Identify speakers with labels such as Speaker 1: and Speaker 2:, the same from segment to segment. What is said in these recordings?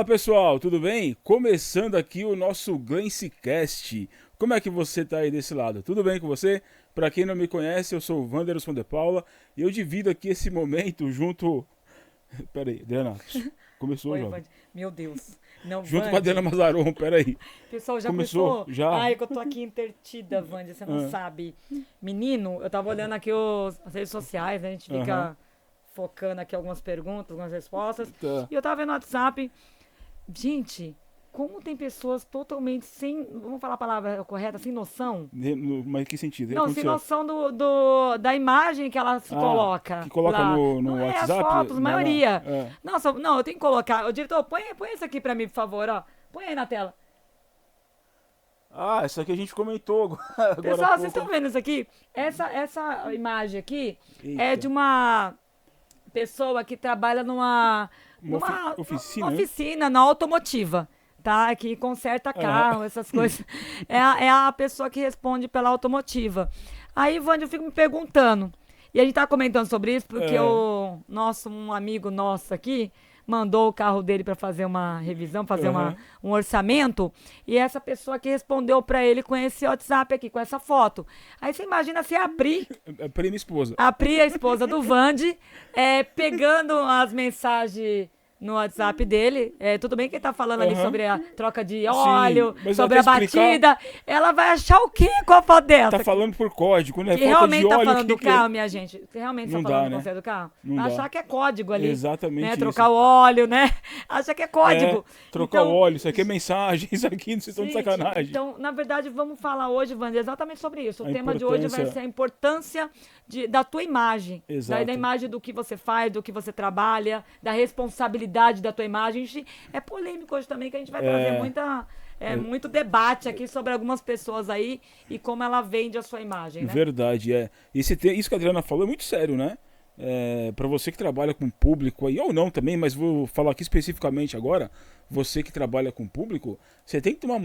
Speaker 1: Fala pessoal, tudo bem? Começando aqui o nosso Glancecast. Como é que você tá aí desse lado? Tudo bem com você? Pra quem não me conhece, eu sou o Wanderson de Paula e eu divido aqui esse momento junto... Pera aí, Adriana, começou já.
Speaker 2: Meu Deus. Não,
Speaker 1: Junto com a Adriana Mazaron, pera aí.
Speaker 2: Pessoal, já começou?
Speaker 1: Já?
Speaker 2: Ai, que eu tô aqui intertida, Wandy, você não sabe. Menino, eu tava olhando aqui as redes sociais, né? A gente fica focando aqui algumas perguntas, algumas respostas.
Speaker 1: Tá.
Speaker 2: E eu tava vendo no WhatsApp. Gente, como tem pessoas totalmente sem... Vamos falar a palavra correta? Sem noção?
Speaker 1: Mas que sentido?
Speaker 2: Não, sem noção da imagem que ela se coloca.
Speaker 1: Que coloca
Speaker 2: lá.
Speaker 1: no
Speaker 2: não
Speaker 1: WhatsApp?
Speaker 2: É as fotos, a maioria.
Speaker 1: É.
Speaker 2: Não, eu tenho que colocar. Ô, diretor, põe isso aqui pra mim, por favor, ó. Põe aí na tela.
Speaker 1: Essa aqui a gente comentou agora.
Speaker 2: Pessoal, vocês estão vendo isso aqui? Essa imagem aqui
Speaker 1: Eita.
Speaker 2: é de uma pessoa que trabalha numa
Speaker 1: oficina,
Speaker 2: uma oficina na automotiva. Tá? Que conserta carro, essas coisas. É a pessoa que responde pela automotiva. Aí, Wandy, eu fico me perguntando. E a gente tá comentando sobre isso porque um amigo nosso aqui mandou o carro dele para fazer uma revisão, fazer um orçamento. E essa pessoa que respondeu para ele com esse WhatsApp aqui, com essa foto. Aí você imagina se a Pri...
Speaker 1: A Pri, minha esposa.
Speaker 2: A Pri, a esposa do Wandy, pegando as mensagens no WhatsApp dele. Tudo bem que ele tá falando ali sobre a troca de óleo, sobre a batida. Ela vai achar o quê com a foto dessa?
Speaker 1: Tá falando por código, né?
Speaker 2: Que realmente tá falando do carro, minha gente. Que realmente tá
Speaker 1: Não
Speaker 2: falando
Speaker 1: dá,
Speaker 2: do conselho do carro.
Speaker 1: Não
Speaker 2: Vai
Speaker 1: dá.
Speaker 2: achar que é código ali.
Speaker 1: Exatamente
Speaker 2: né?
Speaker 1: isso.
Speaker 2: Trocar o óleo, né? Acha que é código.
Speaker 1: Trocar
Speaker 2: Então,
Speaker 1: o óleo, isso aqui é mensagem, isso aqui vocês estão de
Speaker 2: gente,
Speaker 1: sacanagem.
Speaker 2: Então, na verdade, vamos falar hoje, Wandy, exatamente sobre isso. O
Speaker 1: A
Speaker 2: tema de hoje vai
Speaker 1: importância-
Speaker 2: ser a importância da tua imagem.
Speaker 1: Exato.
Speaker 2: Da imagem do que você faz, do que você trabalha, da responsabilidade da tua imagem. É polêmico hoje também, que a gente vai trazer muito debate aqui sobre algumas pessoas aí e como ela vende a sua imagem, né?
Speaker 1: Verdade, isso que a Adriana falou é muito sério, né? Para você que trabalha com público aí, ou não também, mas vou falar aqui especificamente agora, você que trabalha com público, você tem que tomar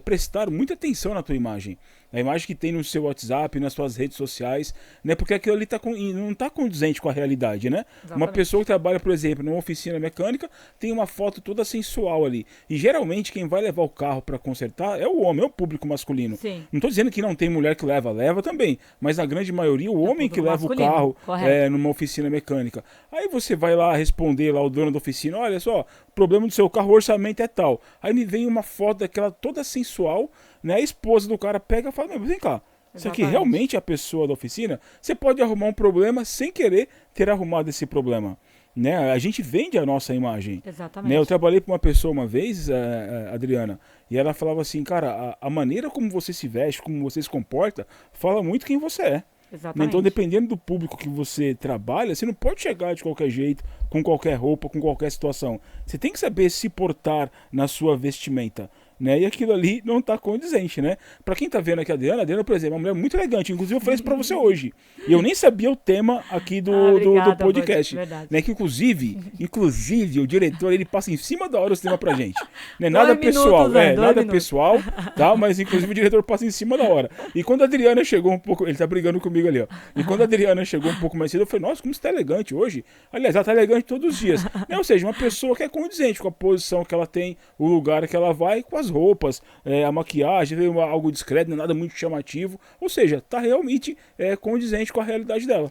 Speaker 1: prestar muita atenção na tua imagem. A imagem que tem no seu WhatsApp, nas suas redes sociais, né? Porque aquilo ali não tá condizente com a realidade, né?
Speaker 2: Exatamente.
Speaker 1: Uma pessoa que trabalha, por exemplo, numa oficina mecânica, tem uma foto toda sensual ali. E geralmente quem vai levar o carro para consertar é o homem, é o público masculino.
Speaker 2: Sim.
Speaker 1: Não tô dizendo que não tem mulher que leva também, mas na grande maioria o homem que leva o
Speaker 2: masculino,
Speaker 1: carro
Speaker 2: correto.
Speaker 1: numa oficina mecânica. Aí você vai lá responder lá o dono da oficina, olha só, o problema do seu carro, o orçamento é tal. Aí me vem uma foto daquela toda sensual, né? A esposa do cara pega e fala, meu, vem cá, isso aqui
Speaker 2: Exatamente.
Speaker 1: realmente é a pessoa da oficina? Você pode arrumar um problema sem querer ter arrumado esse problema. Né? A gente vende a nossa imagem.
Speaker 2: Exatamente.
Speaker 1: Né? Eu trabalhei com uma pessoa uma vez, Adriana, e ela falava assim, cara, a maneira como você se veste, como você se comporta, fala muito quem você é.
Speaker 2: Exatamente.
Speaker 1: Então, dependendo do público que você trabalha, você não pode chegar de qualquer jeito, com qualquer roupa, com qualquer situação. Você tem que saber se portar na sua vestimenta. Né? E aquilo ali não tá condizente, né? Pra quem tá vendo aqui a Adriana, por exemplo, é uma mulher muito elegante. Inclusive, eu falei isso pra você hoje. E eu nem sabia o tema aqui do
Speaker 2: Obrigada,
Speaker 1: podcast.
Speaker 2: Wandy, verdade.
Speaker 1: Né? Que inclusive, o diretor, ele passa em cima da hora o tema pra gente. Né?
Speaker 2: 2
Speaker 1: Nada
Speaker 2: minutos,
Speaker 1: pessoal,
Speaker 2: Zé, 2
Speaker 1: nada
Speaker 2: minutos.
Speaker 1: pessoal, tá? Mas inclusive o diretor passa em cima da hora. E quando a Adriana chegou um pouco, ele tá brigando comigo ali, ó. E quando a Adriana chegou um pouco mais cedo, eu falei, nossa, como você tá elegante hoje. Aliás, ela tá elegante todos os dias. Né? Ou seja, uma pessoa que é condizente com a posição que ela tem, o lugar que ela vai, com as roupas, a maquiagem, algo discreto, não é nada muito chamativo. Ou seja, tá realmente condizente com a realidade dela.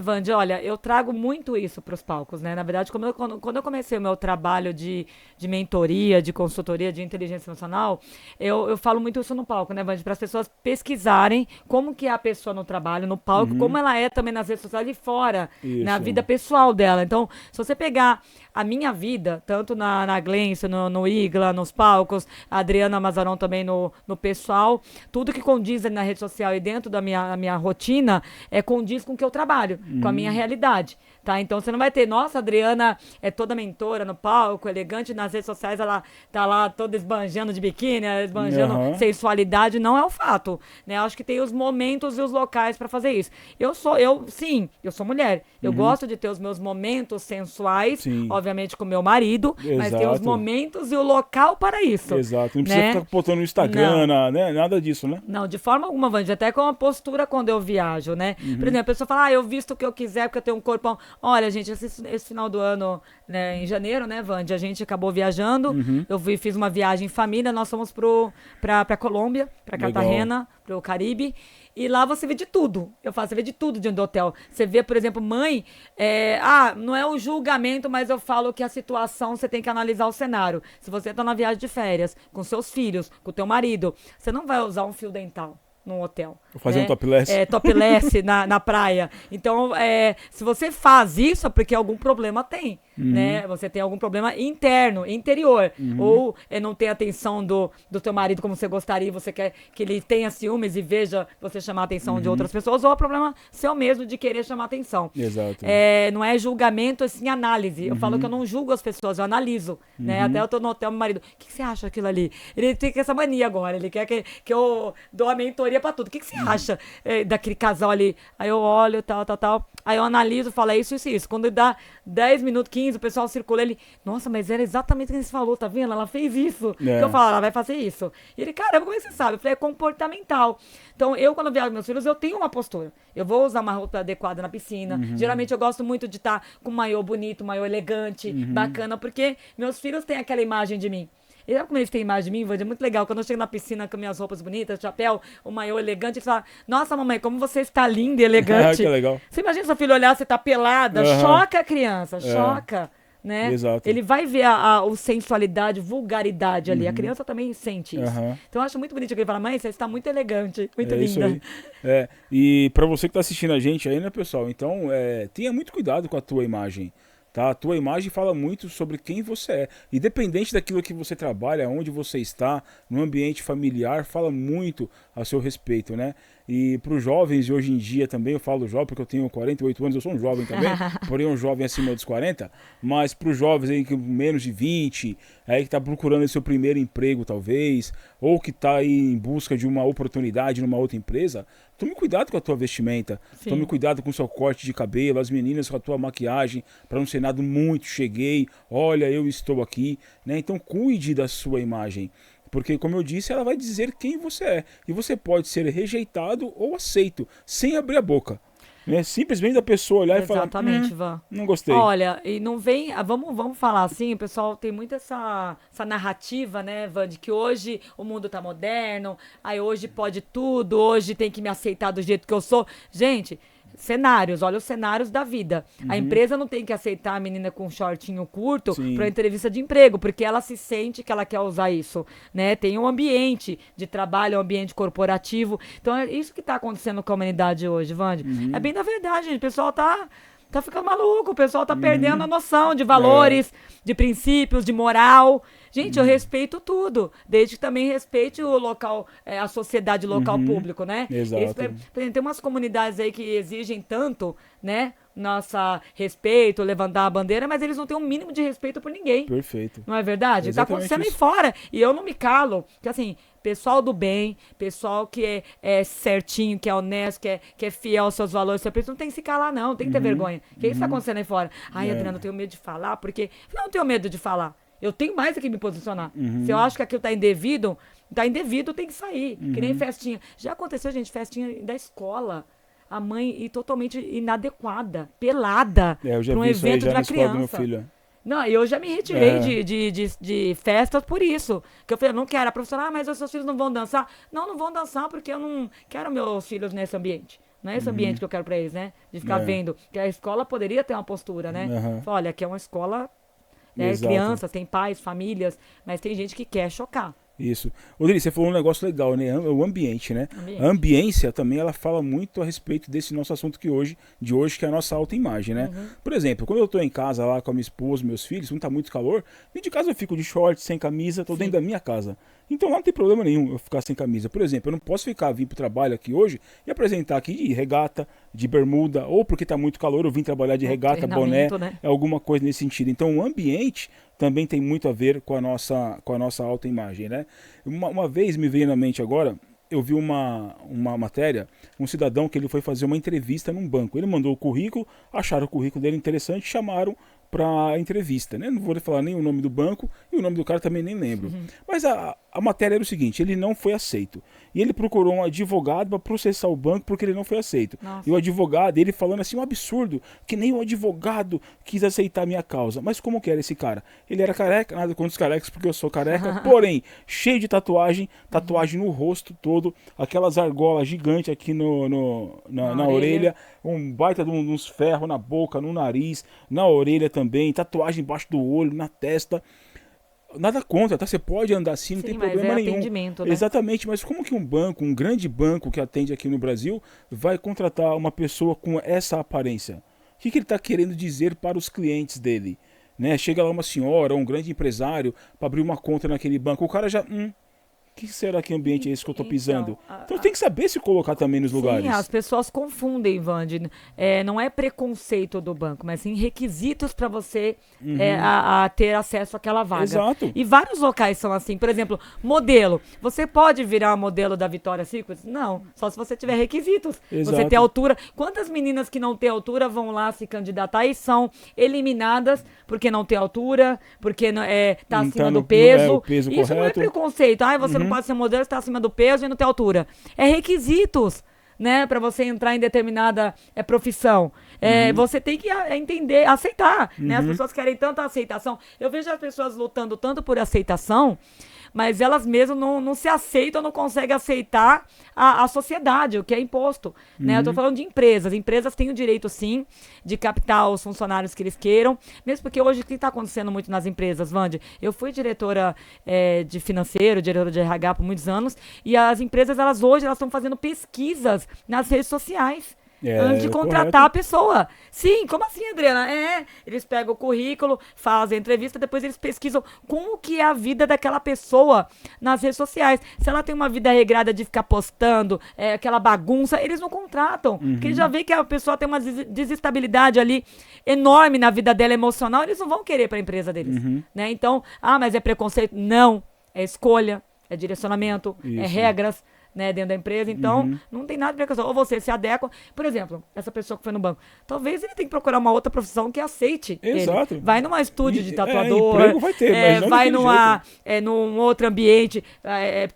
Speaker 2: Wandy, olha, eu trago muito isso para os palcos, né? Na verdade, quando eu comecei o meu trabalho de mentoria, de consultoria, de inteligência emocional, eu falo muito isso no palco, né, Wandy? Para as pessoas pesquisarem como que é a pessoa no trabalho, no palco, como ela é também nas redes sociais e fora, na vida pessoal dela. Então, se você pegar a minha vida, tanto na Glance, no Igla, nos palcos, a Adriana Mazaron também no pessoal, tudo que condiz ali na rede social e dentro da minha rotina, condiz com o que eu trabalho, com a minha realidade. Tá? Então você não vai ter, nossa, a Adriana é toda mentora no palco, elegante, nas redes sociais ela tá lá toda esbanjando de biquíni, esbanjando sensualidade, não é o fato, né? Acho que tem os momentos e os locais pra fazer isso. Eu sou mulher, eu gosto de ter os meus momentos sensuais, obviamente com meu marido, mas tem os momentos e o local para isso.
Speaker 1: Exato, não precisa ficar botando no Instagram, né? Nada disso, né?
Speaker 2: Não, de forma alguma, Wandy, até com a postura quando eu viajo, né? Por exemplo, a pessoa fala, eu visto o que eu quiser, porque eu tenho um corpão. Olha, gente, esse final do ano, né, em janeiro, né, Vande, a gente acabou viajando. Eu fiz uma viagem em família, nós fomos pra Colômbia, pra Cartagena, pro Caribe. E lá você vê de tudo. Você vê de tudo dentro do hotel. Você vê, por exemplo, mãe. Não é o julgamento, mas eu falo que a situação você tem que analisar o cenário. Se você tá na viagem de férias, com seus filhos, com o teu marido, você não vai usar um fio dental num hotel.
Speaker 1: Vou fazer um topless.
Speaker 2: Topless na praia. Então, se você faz isso, é porque algum problema tem. Né? Você tem algum problema interno, interior. Ou não tem atenção do teu marido como você gostaria, você quer que ele tenha ciúmes e veja você chamar a atenção de outras pessoas, ou é problema seu mesmo de querer chamar atenção.
Speaker 1: Exato.
Speaker 2: Não é julgamento, é sim análise. Eu falo que eu não julgo as pessoas, eu analiso. Né? Até eu tô no hotel, meu marido, o que você acha daquilo ali? Ele tem essa mania agora, ele quer que eu dou a mentoria pra tudo. O que você acha daquele casal ali? Aí eu olho, tal. Aí eu analiso, falo, isso. Quando dá 10 minutos, 15, o pessoal circula, ele, nossa, mas era exatamente o que você falou, tá vendo? Ela fez isso. Eu falo, ela vai fazer isso. E ele, caramba, como é que você sabe? Eu falei, é comportamental. Então, quando viajo com meus filhos, eu tenho uma postura. Eu vou usar uma roupa adequada na piscina. Geralmente, eu gosto muito de estar com um maiô bonito, um maiô elegante, bacana, porque meus filhos têm aquela imagem de mim. E sabe como eles têm imagem de mim, Vande? É muito legal. Quando eu chego na piscina com minhas roupas bonitas, chapéu, o maiô elegante, eles falam, nossa, mamãe, como você está linda e elegante.
Speaker 1: Que legal.
Speaker 2: Você imagina seu filho olhar, você tá pelada, choca a criança, choca. Né?
Speaker 1: Exato.
Speaker 2: Ele vai ver o sensualidade, vulgaridade ali. A criança também sente isso. Então eu acho muito bonito que ele fala, mãe, você está muito elegante, muito linda.
Speaker 1: Isso aí. E pra você que tá assistindo a gente aí, né, pessoal? Então, tenha muito cuidado com a tua imagem. Tá? A tua imagem fala muito sobre quem você é. Independente daquilo que você trabalha, onde você está, no ambiente familiar, fala muito a seu respeito, né? E para os jovens de hoje em dia também, eu falo jovem porque eu tenho 48 anos, eu sou um jovem também, porém um jovem acima dos 40, mas para os jovens aí com menos de 20, aí que está procurando seu primeiro emprego talvez, ou que está aí em busca de uma oportunidade numa outra empresa, tome cuidado com a tua vestimenta, tome cuidado com o seu corte de cabelo, as meninas com a tua maquiagem, para não ser nada muito cheguei, olha, eu estou aqui, né? Então cuide da sua imagem. Porque, como eu disse, ela vai dizer quem você é. E você pode ser rejeitado ou aceito, sem abrir a boca. Né? Simplesmente a pessoa olhar e falar,
Speaker 2: exatamente, Van.
Speaker 1: Não gostei.
Speaker 2: Olha, e não vem... Vamos falar assim, o pessoal tem muito essa narrativa, né, Van, de que hoje o mundo tá moderno, aí hoje pode tudo, hoje tem que me aceitar do jeito que eu sou. Gente... Cenários, olha os cenários da vida. A empresa não tem que aceitar a menina com um shortinho curto para entrevista de emprego, porque ela se sente que ela quer usar isso, né? Tem um ambiente de trabalho, um ambiente corporativo. Então é isso que está acontecendo com a humanidade hoje, Vande. É bem da verdade, gente. O pessoal tá ficando maluco, o pessoal tá perdendo a noção de valores, de princípios, de moral. Gente, eu respeito tudo, desde que também respeite o local, a sociedade local público, né?
Speaker 1: Exato.
Speaker 2: Tem umas comunidades aí que exigem tanto, né? Nossa respeito, levantar a bandeira, mas eles não têm um mínimo de respeito por ninguém.
Speaker 1: Perfeito.
Speaker 2: Não é verdade?
Speaker 1: Exatamente
Speaker 2: tá acontecendo
Speaker 1: isso.
Speaker 2: aí fora. E eu não me calo. Porque assim, pessoal do bem, pessoal que é certinho, que é honesto, que é fiel aos seus valores, seu preço, não tem que se calar, não. Tem que ter vergonha. Que isso tá acontecendo aí fora. Ai, Adriana, eu tenho medo de falar, porque... Não tenho medo de falar. Eu tenho mais aqui me posicionar. Se eu acho que aquilo tá indevido, tem que sair. Que nem festinha. Já aconteceu, gente, festinha da escola. A mãe totalmente inadequada, pelada,
Speaker 1: Eu já
Speaker 2: pra um
Speaker 1: vi isso aí
Speaker 2: evento
Speaker 1: já
Speaker 2: de
Speaker 1: na
Speaker 2: uma
Speaker 1: escola do meu
Speaker 2: criança.
Speaker 1: filho.
Speaker 2: Não, eu já me retirei de festas por isso. Que eu falei, eu não quero. A professora, mas os seus filhos não vão dançar. Não vão dançar porque eu não quero meus filhos nesse ambiente. Não é esse ambiente que eu quero pra eles, né? De ficar vendo. Que a escola poderia ter uma postura, né? Fala, olha, aqui é uma escola, né? Crianças, tem pais, famílias, mas tem gente que quer chocar.
Speaker 1: Isso. Rodrigo, você falou um negócio legal, né? O ambiente, né? A ambiência também, ela fala muito a respeito desse nosso assunto de hoje, que é a nossa autoimagem, né? Por exemplo, quando eu tô em casa lá com a minha esposa, meus filhos, não tá muito calor, dentro de casa eu fico de short, sem camisa, tô dentro da minha casa. Então lá não tem problema nenhum eu ficar sem camisa. Por exemplo, eu não posso vir pro trabalho aqui hoje e apresentar aqui de regata, de bermuda, ou porque tá muito calor eu vim trabalhar de regata, boné,
Speaker 2: né?
Speaker 1: alguma coisa nesse sentido. Então o ambiente também tem muito a ver com a nossa autoimagem, né? Uma vez me veio na mente agora, eu vi uma matéria, um cidadão que ele foi fazer uma entrevista num banco. Ele mandou o currículo, acharam o currículo dele interessante, chamaram para entrevista, né? Não vou falar nem o nome do banco e o nome do cara também nem lembro. Mas a a matéria era o seguinte, ele não foi aceito. E ele procurou um advogado para processar o banco porque ele não foi aceito.
Speaker 2: Nossa.
Speaker 1: E o advogado, ele falando assim, um absurdo, que nem o advogado quis aceitar a minha causa. Mas como que era esse cara? Ele era careca, nada contra os carecas porque eu sou careca, porém, cheio de tatuagem no rosto todo, aquelas argolas gigantes aqui na orelha, um baita de uns ferros na boca, no nariz, na orelha também, tatuagem embaixo do olho, na testa. Nada contra, tá? Você pode andar assim, não tem problema nenhum.
Speaker 2: Atendimento, né?
Speaker 1: Exatamente, mas como que um banco, um grande banco que atende aqui no Brasil, vai contratar uma pessoa com essa aparência? O que ele está querendo dizer para os clientes dele? Né? Chega lá uma senhora, um grande empresário, para abrir uma conta naquele banco, o cara já... que será que ambiente é esse que eu estou pisando? Então tem que saber se colocar também nos lugares.
Speaker 2: Sim, as pessoas confundem, Vande. Não é preconceito do banco, mas sim requisitos para você a ter acesso àquela vaga.
Speaker 1: Exato.
Speaker 2: E vários locais são assim. Por exemplo, modelo. Você pode virar modelo da Victoria's Secret? Não, só se você tiver requisitos.
Speaker 1: Exato.
Speaker 2: Você ter altura. Quantas meninas que não têm altura vão lá se candidatar e são eliminadas porque não tem altura, porque tá acima do peso.
Speaker 1: O peso
Speaker 2: Isso
Speaker 1: correto.
Speaker 2: não é preconceito. Você não pode ser modelo, está acima do peso e não tem altura. É requisitos, né, para você entrar em determinada profissão. Você tem que entender, aceitar, né? As pessoas querem tanta aceitação. Eu vejo as pessoas lutando tanto por aceitação, mas elas mesmas não se aceitam, não conseguem aceitar a sociedade, o que é imposto. Né? Eu estou falando de empresas. Empresas têm o direito, sim, de captar os funcionários que eles queiram, mesmo porque hoje o que está acontecendo muito nas empresas, Vande? Eu fui diretora de financeiro, diretora de RH por muitos anos, e as empresas, hoje, elas estão fazendo pesquisas nas redes sociais. Antes de contratar a pessoa. Sim, como assim, Adriana? Eles pegam o currículo, fazem a entrevista, depois eles pesquisam como que é a vida daquela pessoa nas redes sociais. Se ela tem uma vida regrada de ficar postando, aquela bagunça, eles não contratam. Porque eles já veem que a pessoa tem uma desestabilidade ali enorme na vida dela emocional, eles não vão querer para a empresa deles. Né? Então, mas é preconceito? Não. É escolha, é direcionamento, é regras. Né, dentro da empresa, então não tem nada de preconceito. Ou você se adequa, por exemplo, essa pessoa que foi no banco, talvez ele tenha que procurar uma outra profissão que aceite.
Speaker 1: Exato.
Speaker 2: Ele. Vai numa estúdio de tatuador,
Speaker 1: emprego vai ter, mas não
Speaker 2: vai num outro ambiente,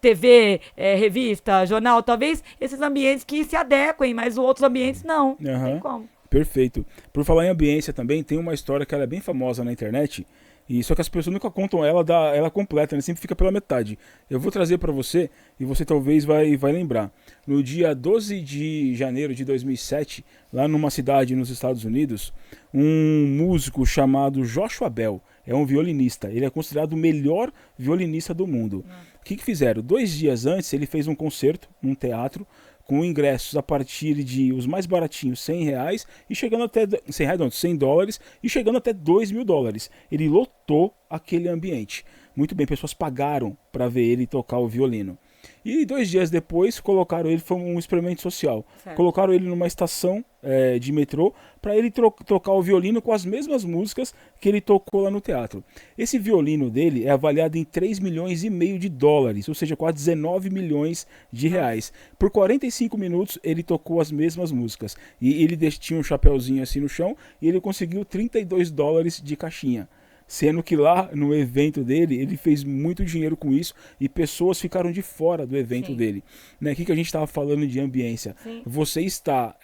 Speaker 2: TV, revista, jornal, talvez esses ambientes que se adequem, mas os outros ambientes não tem como.
Speaker 1: Perfeito. Por falar em ambiência também, tem uma história que ela é bem famosa na internet, e só que as pessoas nunca contam ela completa, né? Sempre fica pela metade. Eu vou trazer para você e você talvez vai lembrar. No dia 12 de janeiro de 2007, lá numa cidade nos Estados Unidos, um músico chamado Joshua Bell, é um violinista. Ele é considerado o melhor violinista do mundo. O que fizeram? 2 dias antes ele fez um concerto num teatro, com ingressos a partir de os mais baratinhos, R$100 e chegando até $100 e chegando até $2.000. Ele lotou aquele ambiente. Muito bem, pessoas pagaram para ver ele tocar o violino. E 2 dias depois colocaram ele, foi um experimento social.
Speaker 2: Certo.
Speaker 1: Colocaram ele numa estação de metrô para ele tocar o violino com as mesmas músicas que ele tocou lá no teatro. Esse violino dele é avaliado em $3,5 milhões, ou seja, quase 19 milhões de reais. Por 45 minutos ele tocou as mesmas músicas. E ele tinha um chapéuzinho assim no chão e ele conseguiu $32 de caixinha. Sendo que lá no evento dele, ele fez muito dinheiro com isso e pessoas ficaram de fora do evento dele. Né? Aqui que a gente estava falando de ambiência. Sim. Você está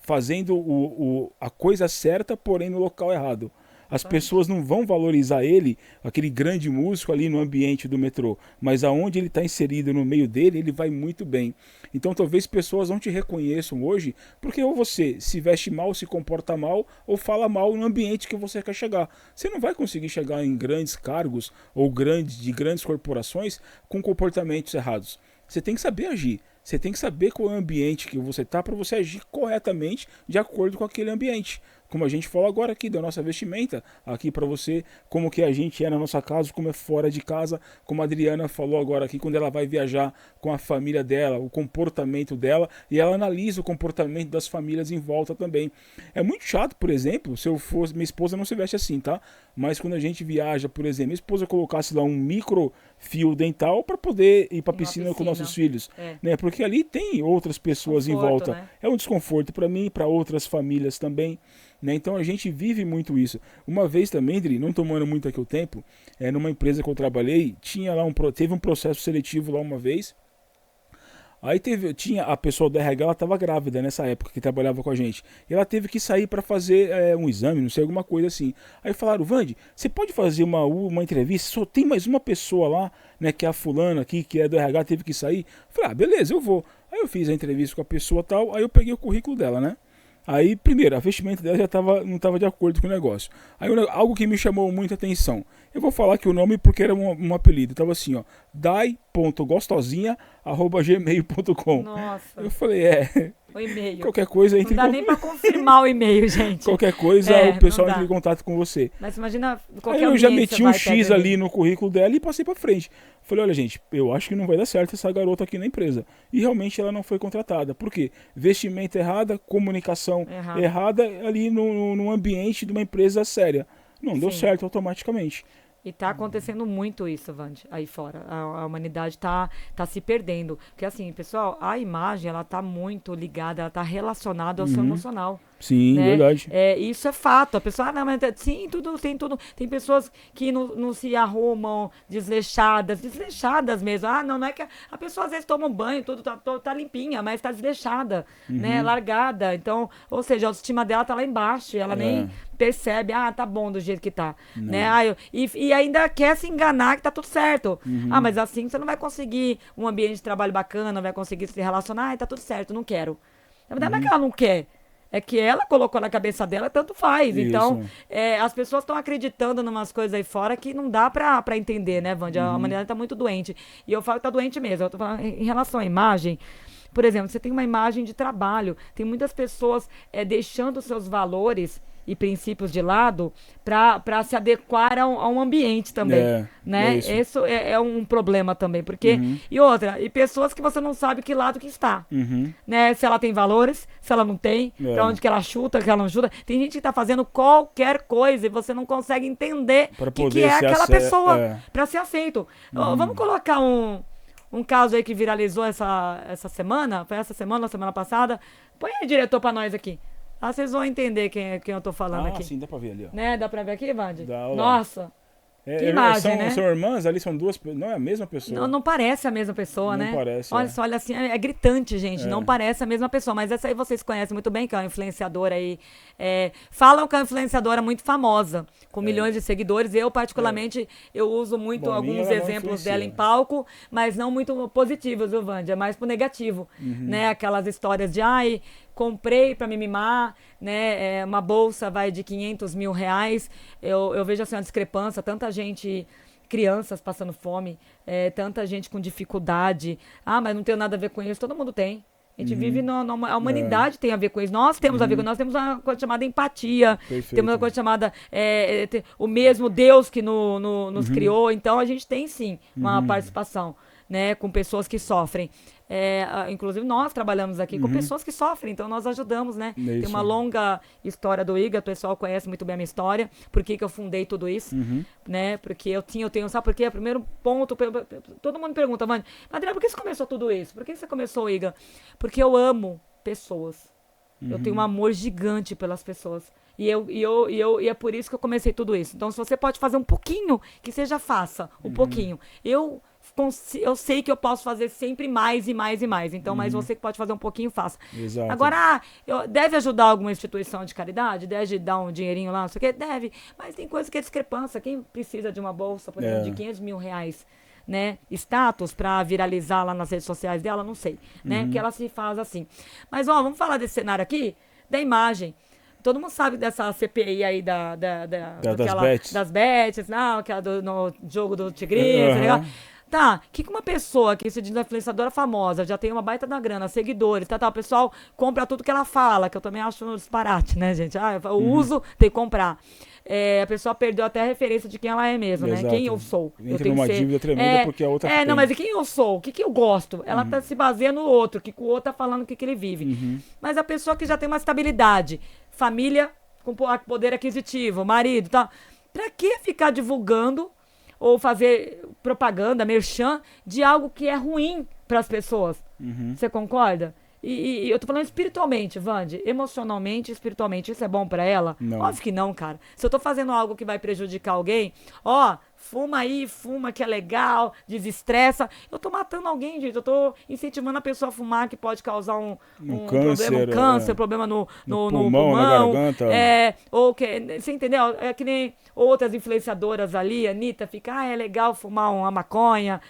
Speaker 1: fazendo a coisa certa, porém no local errado. As pessoas não vão valorizar ele, aquele grande músico ali no ambiente do metrô, mas aonde ele está inserido no meio dele, ele vai muito bem. Então talvez pessoas não te reconheçam hoje, porque ou você se veste mal, se comporta mal, ou fala mal no ambiente que você quer chegar. Você não vai conseguir chegar em grandes cargos ou de grandes corporações com comportamentos errados. Você tem que saber agir. Você tem que saber qual é o ambiente que você está para você agir corretamente de acordo com aquele ambiente. Como a gente falou agora aqui da nossa vestimenta, aqui para você, como que a gente é na nossa casa, como é fora de casa, como a Adriana falou agora aqui, quando ela vai viajar com a família dela, o comportamento dela, e ela analisa o comportamento das famílias em volta também. É muito chato, por exemplo, se eu fosse, minha esposa não se veste assim, tá? Mas quando a gente viaja, por exemplo, minha esposa colocasse lá um micro fio dental para poder ir para a piscina com nossos filhos, né? Porque ali tem outras pessoas em volta. Né? É um desconforto para mim, para outras famílias também. né? Então a gente vive muito isso. Uma vez também, Dri, não tomando muito aqui o tempo, numa empresa que eu trabalhei, tinha lá teve um processo seletivo lá uma vez. Aí tinha a pessoa do RH, ela estava grávida nessa época que trabalhava com a gente. E ela teve que sair para fazer um exame, não sei, alguma coisa assim. Aí falaram, Vande, você pode fazer uma entrevista? Só tem mais uma pessoa lá, né, que é a fulana aqui, que é do RH, teve que sair. Eu falei, beleza, eu vou. Aí eu fiz a entrevista com a pessoa tal, aí eu peguei o currículo dela, né? Aí, primeiro, a vestimenta dela não estava de acordo com o negócio. Aí, algo que me chamou muita atenção. Eu vou falar aqui o nome porque era um apelido. Tava assim, ó. dai.gostosinha@gmail.com.
Speaker 2: Nossa.
Speaker 1: Eu falei,
Speaker 2: O e-mail.
Speaker 1: qualquer coisa...
Speaker 2: Não dá nem pra confirmar o e-mail, gente.
Speaker 1: Qualquer coisa, o pessoal entra em contato com você.
Speaker 2: Mas imagina qualquer
Speaker 1: Aí eu já meti um X ali no currículo dela e passei pra frente. Falei, olha, gente, eu acho que não vai dar certo essa garota aqui na empresa. E realmente ela não foi contratada. Por quê? Vestimenta errada, comunicação errada ali no ambiente de uma empresa séria. Não deu certo automaticamente.
Speaker 2: E tá acontecendo muito isso, Vande, aí fora. A humanidade tá se perdendo. Porque assim, pessoal, a imagem, ela tá muito ligada, ela tá relacionada ao seu emocional.
Speaker 1: Sim,
Speaker 2: né?
Speaker 1: verdade.
Speaker 2: Isso é fato. A pessoa, não, mas sim, tudo. Tem pessoas que não se arrumam desleixadas mesmo. Não é que a pessoa às vezes toma um banho, tudo tá limpinha, mas tá desleixada, né? Largada. Então, ou seja, a autoestima dela tá lá embaixo, ela nem percebe, tá bom do jeito que tá, né? E ainda quer se enganar que tá tudo certo. Mas assim você não vai conseguir um ambiente de trabalho bacana, não vai conseguir se relacionar, tá tudo certo, não quero. Na verdade, não é que ela não quer. É que ela colocou na cabeça dela, tanto faz. Isso. Então, as pessoas estão acreditando em umas coisas aí fora que não dá pra entender, né, Vande? A humanidade tá muito doente. E eu falo que tá doente mesmo. Eu tô falando em relação à imagem. Por exemplo, você tem uma imagem de trabalho. Tem muitas pessoas deixando seus valores e princípios de lado para se adequar a um ambiente também, né? Isso é um problema também, porque e outra, e pessoas que você não sabe que lado que está, né? Se ela tem valores, se ela não tem, para onde que ela chuta, que ela não chuta. Tem gente que tá fazendo qualquer coisa e você não consegue entender que é aquela pessoa para ser aceito. Vamos colocar um caso aí que viralizou essa semana, foi essa semana ou semana passada. Põe aí, diretor, para nós aqui. Vocês vão entender quem eu tô falando aqui.
Speaker 1: Sim, dá pra ver ali, ó.
Speaker 2: Né? Dá pra ver aqui, Vande?
Speaker 1: Dá,
Speaker 2: nossa! Que imagem, né?
Speaker 1: São irmãs, ali são duas, não é a mesma pessoa.
Speaker 2: Não parece a mesma pessoa, né?
Speaker 1: Não parece,
Speaker 2: Olha assim, é gritante, gente. Não parece a mesma pessoa. Mas essa aí vocês conhecem muito bem, que é uma influenciadora aí. Falam que é uma influenciadora muito famosa, com milhões de seguidores. Eu, particularmente, eu uso muito alguns exemplos dela em palco, mas não muito positivos, viu, Vande? É mais pro negativo, né? Aquelas histórias de, comprei para me mimar, né? Uma bolsa vai de 500 mil reais. Eu vejo assim uma discrepância, tanta gente, crianças passando fome, tanta gente com dificuldade. Mas não tem nada a ver com isso. Todo mundo tem. A gente vive a humanidade tem a ver com isso. Nós temos a ver com isso. Nós temos uma coisa chamada empatia. Perfeito. Temos uma coisa chamada o mesmo Deus que nos criou. Então a gente tem sim uma participação, né, com pessoas que sofrem. Inclusive nós trabalhamos aqui com pessoas que sofrem, então nós ajudamos, né? Tem uma longa história do IGA, o pessoal conhece muito bem a minha história, por que eu fundei tudo isso, né? Porque eu tenho, sabe por quê? Primeiro ponto, todo mundo me pergunta, Vande, Adriana, por que você começou tudo isso? Por que você começou o IGA? Porque eu amo pessoas. Eu tenho um amor gigante pelas pessoas. E é por isso que eu comecei tudo isso. Então, se você pode fazer um pouquinho, que seja, faça um pouquinho. Eu sei que eu posso fazer sempre mais e mais e mais. Então, mas você que pode fazer um pouquinho, faça.
Speaker 1: Exato.
Speaker 2: Agora, deve ajudar alguma instituição de caridade? Deve dar um dinheirinho lá, não sei o quê? Deve. Mas tem coisa que é discrepância. Quem precisa de uma bolsa, por exemplo, de 500 mil reais, né? Status para viralizar lá nas redes sociais dela, não sei, né? Porque ela se faz assim. Mas, vamos falar desse cenário aqui, da imagem. Todo mundo sabe dessa CPI aí das bets, não, que é no jogo do Tigrinho, tá, que uma pessoa que se diz influenciadora famosa, já tem uma baita da grana, seguidores, o pessoal compra tudo que ela fala, que eu também acho um disparate, né, gente? Eu uso, tem que comprar. A pessoa perdeu até a referência de quem ela é mesmo, né? Quem eu sou.
Speaker 1: Eu tenho uma dívida tremenda porque a outra
Speaker 2: não, mas e quem eu sou? O que eu gosto? Ela tá se baseando no outro, que o outro tá falando o que ele vive. Mas a pessoa que já tem uma estabilidade, família com poder aquisitivo, marido, tá? Pra que ficar divulgando ou fazer propaganda, merchan, de algo que é ruim para as pessoas? Você concorda? E eu tô falando espiritualmente, Vande, emocionalmente, espiritualmente, isso é bom pra ela?
Speaker 1: Não.
Speaker 2: Óbvio que não, cara. Se eu tô fazendo algo que vai prejudicar alguém, ó, fuma aí, fuma que é legal, desestressa. Eu tô matando alguém, gente. Eu tô incentivando a pessoa a fumar, que pode causar um câncer, problema no
Speaker 1: pulmão, na garganta.
Speaker 2: Ou que, você entendeu? É que nem outras influenciadoras ali, a Anitta, fica, é legal fumar uma maconha,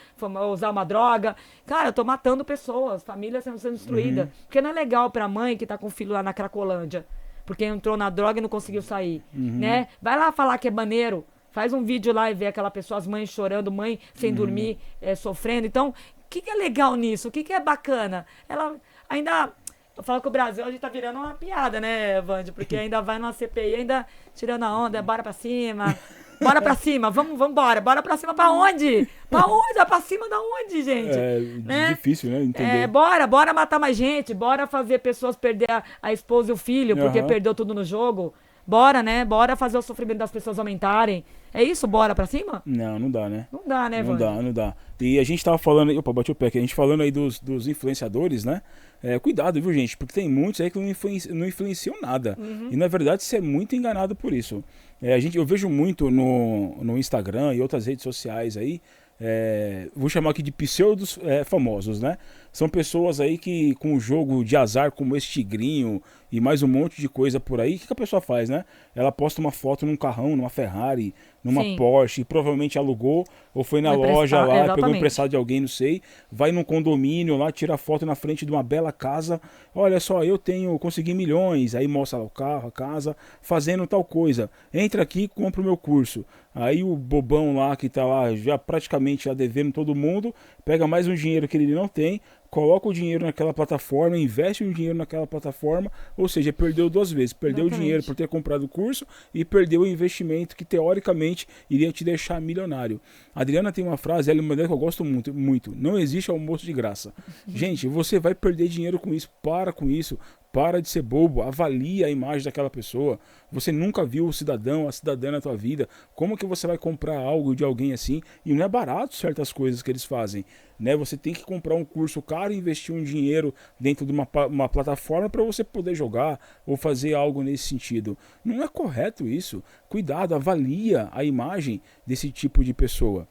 Speaker 2: usar uma droga. Cara, eu tô matando pessoas, famílias sendo destruídas. Porque não é legal pra mãe que tá com o filho lá na Cracolândia, porque entrou na droga e não conseguiu sair, né? Vai lá falar que é maneiro. Faz um vídeo lá e vê aquela pessoa, as mães chorando, mãe sem dormir, sofrendo. Então, o que é legal nisso? O que é bacana? Ela ainda... Eu falo que o Brasil, a gente tá virando uma piada, né, Vande? Porque ainda vai numa CPI, ainda tirando a onda, bora pra cima. Bora pra cima, vamos embora. Bora pra cima pra onde? Pra onde? Vai pra cima da onde, gente?
Speaker 1: É difícil, né? Entender.
Speaker 2: Bora matar mais gente. Bora fazer pessoas perder a esposa e o filho, porque perdeu tudo no jogo. Bora, né? Bora fazer o sofrimento das pessoas aumentarem. É isso? Bora pra cima?
Speaker 1: Não dá, né?
Speaker 2: Não dá, né, Vande?
Speaker 1: Não dá. E a gente tava falando... Opa, bati o pé aqui. A gente falando aí dos influenciadores, né? Cuidado, viu, gente? Porque tem muitos aí que não influenciam nada. E, na verdade, você é muito enganado por isso. Eu vejo muito no Instagram e outras redes sociais aí, vou chamar aqui de pseudos famosos, né? São pessoas aí que com um jogo de azar como esse Tigrinho e mais um monte de coisa por aí, o que a pessoa faz, né? Ela posta uma foto num carrão, numa Ferrari, numa Porsche, provavelmente alugou ou foi na loja lá, pegou emprestado de alguém, não sei, vai num condomínio lá, tira foto na frente de uma bela casa, olha só, consegui milhões, aí mostra lá o carro, a casa, fazendo tal coisa, entra aqui e compra o meu curso. Aí o bobão lá que tá lá já praticamente já devendo todo mundo, pega mais um dinheiro que ele não tem, coloca o dinheiro naquela plataforma, investe o dinheiro naquela plataforma, ou seja, perdeu duas vezes. Perdeu o dinheiro por ter comprado o curso e perdeu o investimento que teoricamente iria te deixar milionário. A Adriana tem uma frase, ela é uma que eu gosto muito, muito. Não existe almoço de graça. Gente, você vai perder dinheiro com isso, para com isso. Para de ser bobo, avalia a imagem daquela pessoa. Você nunca viu o cidadão, a cidadã na tua vida. Como que você vai comprar algo de alguém assim? E não é barato certas coisas que eles fazem, né? Você tem que comprar um curso caro e investir um dinheiro dentro de uma plataforma para você poder jogar ou fazer algo nesse sentido. Não é correto isso. Cuidado, avalia a imagem desse tipo de pessoa.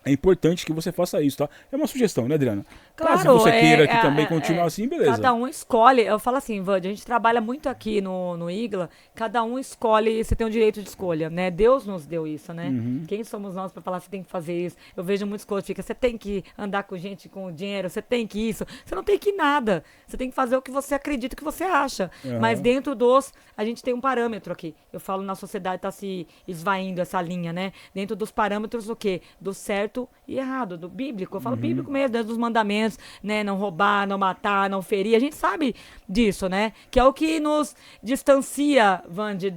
Speaker 1: É importante que você faça isso, tá? É uma sugestão, né, Adriana?
Speaker 2: Claro,
Speaker 1: caso você queira que também continuar assim, beleza.
Speaker 2: Cada um escolhe. Eu falo assim, Vande, a gente trabalha muito aqui no IGLA, cada um escolhe, você tem o direito de escolha, né? Deus nos deu isso, né? Quem somos nós para falar que você tem que fazer isso? Eu vejo muitos coaches que você tem que andar com gente com dinheiro, você tem que isso. Você não tem que nada. Você tem que fazer o que você acredita, o que você acha. Mas dentro a gente tem um parâmetro aqui. Eu falo, na sociedade tá se esvaindo essa linha, né? Dentro dos parâmetros do quê? Do certo e errado, do bíblico. Eu falo bíblico mesmo, dentro dos mandamentos, né? Não roubar, não matar, não ferir. A gente sabe disso, né? Que é o que nos distancia, Vande,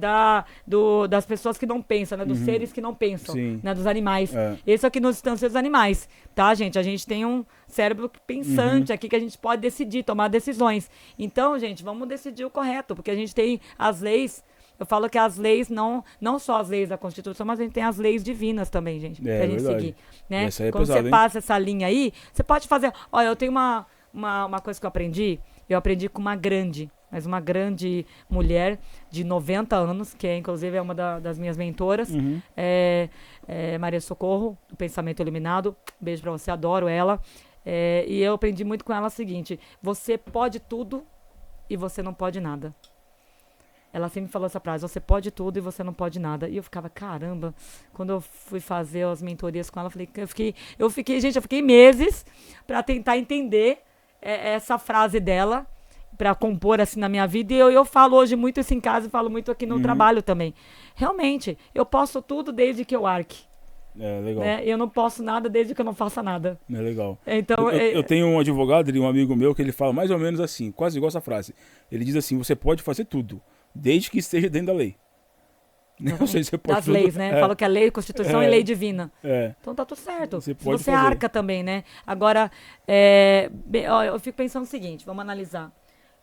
Speaker 2: das pessoas que não pensam, né? Dos seres que não pensam, né? Dos animais. Esse é o que nos distancia dos animais, tá, gente? A gente tem um cérebro pensante aqui que a gente pode decidir, tomar decisões. Então, gente, vamos decidir o correto, porque a gente tem as leis. Eu falo que as leis, não só as leis da Constituição, mas a gente tem as leis divinas também, gente, pra gente seguir. Né? Quando você passa essa linha aí, você pode fazer... Olha, eu tenho uma coisa que eu aprendi com uma grande mulher de 90 anos, que inclusive é uma das minhas mentoras, Maria Socorro, do Pensamento Iluminado. Beijo pra você, adoro ela. E eu aprendi muito com ela o seguinte: você pode tudo e você não pode nada. Ela sempre falou essa frase: você pode tudo e você não pode nada. E eu ficava, caramba, quando eu fui fazer as mentorias com ela, eu fiquei meses para tentar entender essa frase dela, para compor assim na minha vida. E eu falo hoje muito isso em casa e falo muito aqui no trabalho também. Realmente, eu posso tudo desde que eu arque.
Speaker 1: Legal.
Speaker 2: Né? Eu não posso nada desde que eu não faça nada.
Speaker 1: Legal.
Speaker 2: Então,
Speaker 1: eu tenho um advogado, um amigo meu, que ele fala mais ou menos assim, quase igual essa frase. Ele diz assim: você pode fazer tudo, desde que esteja dentro da lei. Não sei se você pode
Speaker 2: das leis, né? Falo que a lei, Constituição e lei divina. Então tá tudo certo. Você arca também, né? Agora, eu fico pensando o seguinte, vamos analisar.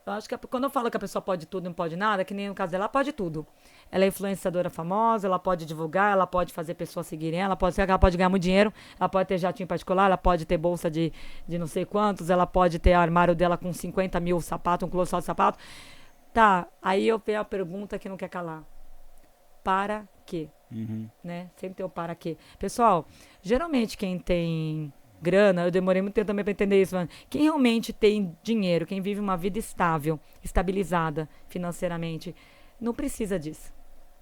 Speaker 2: Eu acho que quando eu falo que a pessoa pode tudo e não pode nada, que nem no caso dela, ela pode tudo. Ela é influenciadora famosa, ela pode divulgar, ela pode fazer pessoas seguirem ela pode ganhar muito dinheiro, ela pode ter jatinho particular, ela pode ter bolsa de não sei quantos, ela pode ter armário dela com 50 mil sapatos, um colossal de sapato. Tá, aí eu tenho a pergunta que não quer calar. Para quê? Né? Sempre tem o para quê. Pessoal, geralmente quem tem grana, eu demorei muito tempo também para entender isso, mano. Quem realmente tem dinheiro, quem vive uma vida estável, estabilizada financeiramente, não precisa disso.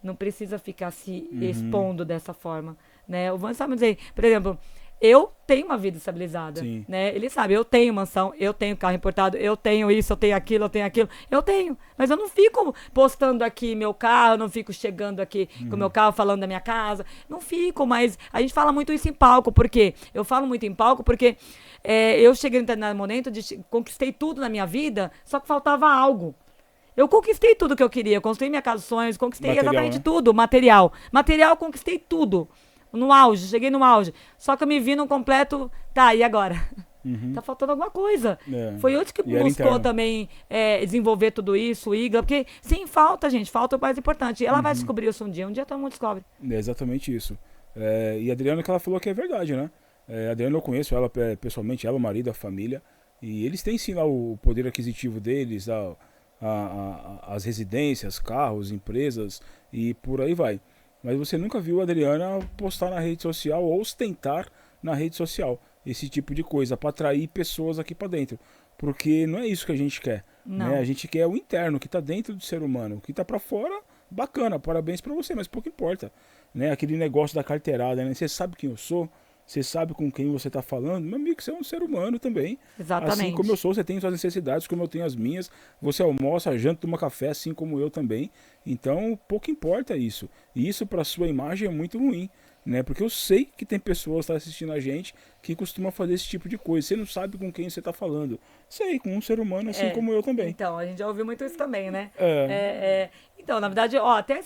Speaker 2: Não precisa ficar se expondo dessa forma, né? O Van sabe dizer, por exemplo, eu tenho uma vida estabilizada,
Speaker 1: Sim.
Speaker 2: né? Ele sabe, eu tenho mansão, eu tenho carro importado, eu tenho isso, eu tenho aquilo, eu tenho. Mas eu não fico postando aqui meu carro, eu não fico chegando aqui com o meu carro falando da minha casa, não fico, mas a gente fala muito isso em palco, porque eu falo muito em palco porque eu cheguei em determinado momento conquistei tudo na minha vida, só que faltava algo. Eu conquistei tudo que eu queria, construí minha casa dos sonhos, conquistei
Speaker 1: Material,
Speaker 2: exatamente
Speaker 1: né?
Speaker 2: tudo, material. Material, conquistei tudo. No auge, cheguei no auge. Só que eu me vi num completo. Tá, e agora? Tá faltando alguma coisa.
Speaker 1: É.
Speaker 2: Foi outro que
Speaker 1: E era
Speaker 2: buscou
Speaker 1: interno.
Speaker 2: também desenvolver tudo isso, o Igla, porque sim, falta, gente, falta o mais importante. Ela vai descobrir isso um dia todo mundo descobre.
Speaker 1: É exatamente isso. E a Adriana, que ela falou que é verdade, né? A Adriana, eu conheço ela pessoalmente, ela, o marido, a família. E eles têm sim lá o poder aquisitivo deles, as residências, carros, empresas e por aí vai. Mas você nunca viu a Adriana postar na rede social ou ostentar na rede social esse tipo de coisa para atrair pessoas aqui para dentro. Porque não é isso que a gente quer.
Speaker 2: Não.
Speaker 1: Né? A gente quer o interno, que está dentro do ser humano. O que está para fora, bacana, parabéns para você, mas pouco importa. Né? Aquele negócio da carteirada, né? Você sabe quem eu sou? Você sabe com quem você está falando? Meu amigo, você é um ser humano também.
Speaker 2: Exatamente.
Speaker 1: Assim como eu sou, você tem suas necessidades, como eu tenho as minhas. Você almoça, janta, toma café, assim como eu também. Então, pouco importa isso. E isso para sua imagem é muito ruim. Né? Porque eu sei que tem pessoas que estão assistindo a gente que costumam fazer esse tipo de coisa. Você não sabe com quem você está falando. Sei, com um ser humano assim como eu também.
Speaker 2: Então, a gente já ouviu muito isso também, né?
Speaker 1: É.
Speaker 2: Então, na verdade, até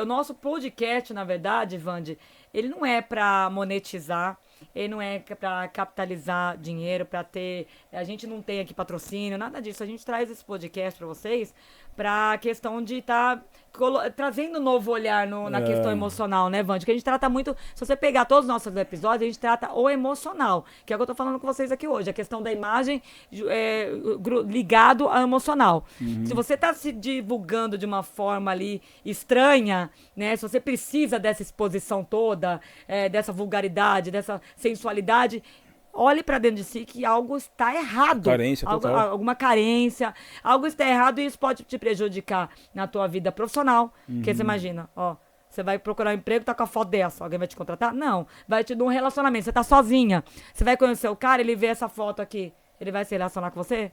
Speaker 2: o nosso podcast, na verdade, Vande, ele não é para monetizar, ele não é para capitalizar dinheiro, para ter. A gente não tem aqui patrocínio, nada disso. A gente traz esse podcast para vocês para a questão de estar trazendo um novo olhar na questão emocional, né, Vande? Que a gente trata muito. Se você pegar todos os nossos episódios, a gente trata o emocional, que é o que eu tô falando com vocês aqui hoje. A questão da imagem ligado ao emocional. Se você tá se divulgando de uma forma ali estranha, né? Se você precisa dessa exposição toda, dessa vulgaridade, dessa sensualidade, olhe para dentro de si que algo está errado.
Speaker 1: Carência total.
Speaker 2: Alguma carência, algo está errado e isso pode te prejudicar na tua vida profissional. Porque você imagina, você vai procurar um emprego, tá com a foto dessa, alguém vai te contratar? Não. Vai te dar um relacionamento, você tá sozinha. Você vai conhecer o cara, ele vê essa foto aqui. Ele vai se relacionar com você?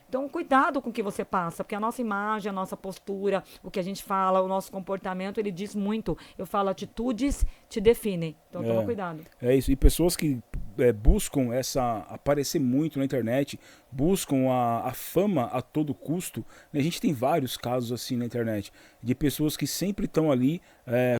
Speaker 2: Então, cuidado com o que você passa, porque a nossa imagem, a nossa postura, o que a gente fala, o nosso comportamento, ele diz muito. Eu falo, atitudes te definem. Então, toma cuidado.
Speaker 1: É isso. E pessoas que buscam aparecer muito na internet, buscam a fama a todo custo. Né? A gente tem vários casos assim na internet, de pessoas que sempre estão ali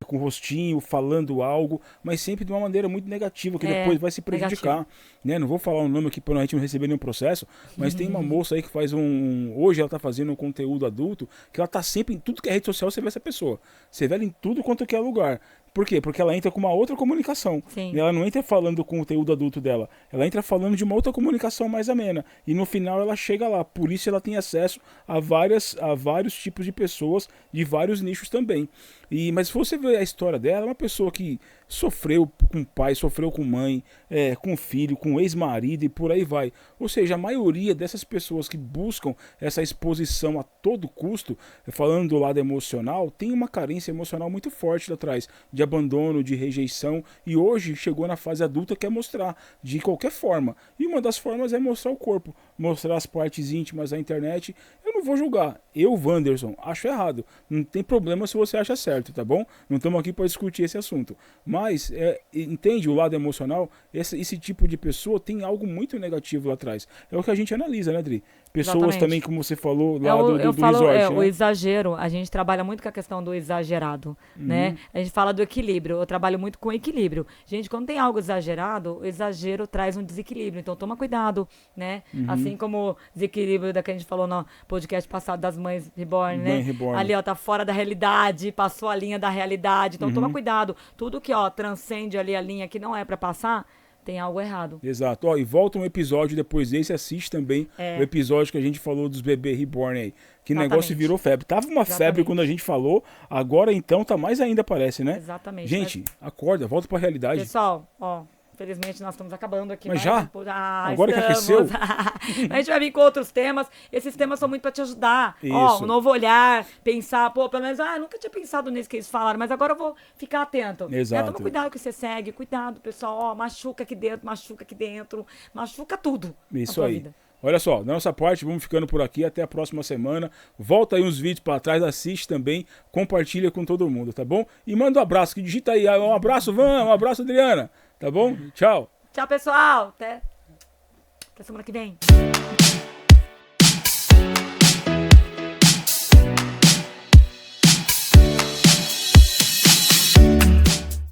Speaker 1: com o rostinho, falando algo, mas sempre de uma maneira muito negativa, que depois vai se prejudicar. Né? Não vou falar o nome aqui para a gente não receber nenhum processo, mas tem uma moça aí que faz hoje ela tá fazendo um conteúdo adulto, que ela tá sempre em tudo que é rede social, você vê essa pessoa. Você vê ela em tudo quanto que é lugar. Por quê? Porque ela entra com uma outra comunicação.
Speaker 2: Sim.
Speaker 1: Ela não entra falando do conteúdo adulto dela. Ela entra falando de uma outra comunicação mais amena. E no final ela chega lá. Por isso ela tem acesso a vários tipos de pessoas, de vários nichos também. Mas se você ver a história dela, é uma pessoa que sofreu com pai, sofreu com mãe, com filho, com ex-marido e por aí vai. Ou seja, a maioria dessas pessoas que buscam essa exposição a todo custo, falando do lado emocional, tem uma carência emocional muito forte lá atrás, de abandono, de rejeição, e hoje chegou na fase adulta, quer mostrar de qualquer forma. E uma das formas é mostrar o corpo, mostrar as partes íntimas na internet. Eu não vou julgar. Eu, Wanderson, acho errado. Não tem problema se você acha certo, tá bom? Não estamos aqui para discutir esse assunto. Mas, entende o lado emocional? Esse tipo de pessoa tem algo muito negativo lá atrás. É o que a gente analisa, né, Adri? Pessoas
Speaker 2: Exatamente.
Speaker 1: Também, como você falou, lá
Speaker 2: eu
Speaker 1: do
Speaker 2: falo,
Speaker 1: resort, né?
Speaker 2: O exagero, a gente trabalha muito com a questão do exagerado, né? A gente fala do equilíbrio, eu trabalho muito com equilíbrio. Gente, quando tem algo exagerado, o exagero traz um desequilíbrio, então toma cuidado, né? Assim como o desequilíbrio da que a gente falou no podcast podcast passado das mães reborn, né?
Speaker 1: Mãe reborn.
Speaker 2: Ali, ó, tá fora da realidade, passou a linha da realidade. Então toma cuidado. Tudo que, ó, transcende ali a linha que não é pra passar, tem algo errado.
Speaker 1: Exato. Ó, e volta um episódio depois desse, assiste também o episódio que a gente falou dos bebês reborn aí. Que negócio virou febre. Tava uma febre quando a gente falou, agora então tá mais ainda, parece, né?
Speaker 2: Exatamente.
Speaker 1: Gente, acorda, volta pra realidade.
Speaker 2: Pessoal, ó, infelizmente nós estamos acabando aqui.
Speaker 1: Mas já?
Speaker 2: Agora
Speaker 1: estamos.
Speaker 2: que aqueceu? A gente vai vir com outros temas. Esses temas são muito para te ajudar.
Speaker 1: Isso.
Speaker 2: Ó, um novo olhar, pensar, pô, pelo menos, nunca tinha pensado nisso que eles falaram, mas agora eu vou ficar atento.
Speaker 1: Exato.
Speaker 2: Toma cuidado que você segue, cuidado, pessoal. Ó, machuca aqui dentro, machuca tudo.
Speaker 1: Isso aí. Vida. Olha só, da nossa parte, vamos ficando por aqui. Até a próxima semana. Volta aí uns vídeos para trás, assiste também, compartilha com todo mundo, tá bom? E manda um abraço, que digita aí. Um abraço, Van, um abraço, Adriana. Tá bom? Tchau.
Speaker 2: Tchau, pessoal. Até semana que vem.